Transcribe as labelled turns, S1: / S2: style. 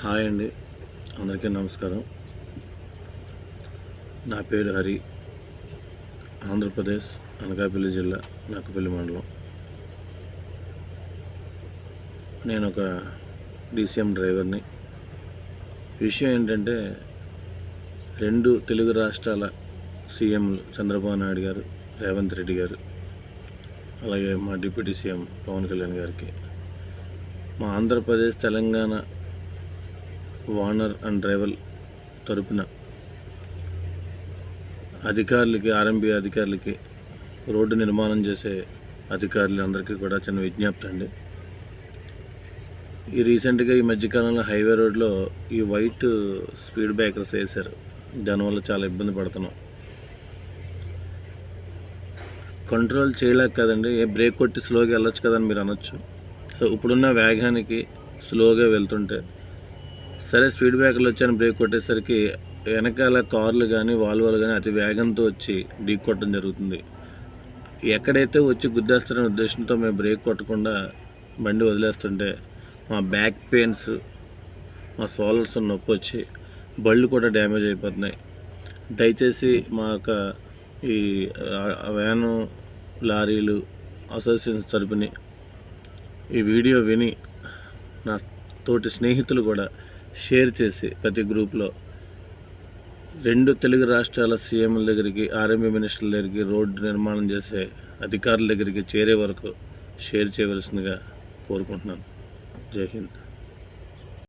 S1: Hi అండి, అందరికీ నమస్కారం. నా పేరు హరి. ఆంధ్రప్రదేశ్ అనకాపల్లి జిల్లా నక్కపల్లి మండలం. నేను ఒక డీసీఎం డ్రైవర్ని. విషయం ఏంటంటే, 2 తెలుగు రాష్ట్రాల సీఎంలు చంద్రబాబు నాయుడు గారు, రేవంత్ రెడ్డి గారు, అలాగే మా డిప్యూటీ సీఎం పవన్ కళ్యాణ్ గారికి మా Andhra Pradesh Telangana owner and driver తరపున అధికారులకి, ఆర్ఎంబీ అధికారులకి, రోడ్డు నిర్మాణం చేసే అధికారులందరికీ కూడా చిన్న విజ్ఞప్తి అండి. రీసెంట్గా ఈ మధ్యకాలంలో హైవే రోడ్లో ఈ వైట్ స్పీడ్ బ్రేకర్స్ వేశారు. దానివల్ల చాలా ఇబ్బంది పడుతున్నాం. కంట్రోల్ చేయలేక కదండి, బ్రేక్ కొట్టి స్లోగా వెళ్ళొచ్చు కదని మీరు అనొచ్చు. సో ఇప్పుడున్న వేగానికి స్లోగా వెళ్తుంటే, సరే స్పీడ్ బ్రేకర్లు వచ్చాయని బ్రేక్ కొట్టేసరికి వెనకాల కార్లు కానీ వాల్వోలు కానీ అతి వేగంతో వచ్చి ఢీ కొట్టడం జరుగుతుంది. ఎక్కడైతే వచ్చి గుద్దేస్తారనే ఉద్దేశంతో మేము బ్రేక్ కొట్టకుండా బండి వదిలేస్తుంటే మా బ్యాక్ పెయిన్స్, మా షోల్డర్స్ నొప్పి వచ్చి బళ్ళు కూడా డ్యామేజ్ అయిపోతున్నాయి. దయచేసి మా యొక్క ఈ వ్యాను, లారీలు అసోసియేషన్ తరపుని ఈ వీడియో విని నా తోటి స్నేహితులు కూడా షేర్ చేసి ప్రతి గ్రూప్లో 2 తెలుగు రాష్ట్రాల సీఎంల దగ్గరికి, ఆర్ఎంబీ మినిస్టర్ల దగ్గరికి, రోడ్డు నిర్మాణం చేసే అధికారుల దగ్గరికి చేరే వరకు షేర్ చేయవలసిందిగా కోరుకుంటున్నాను. జై హింద్.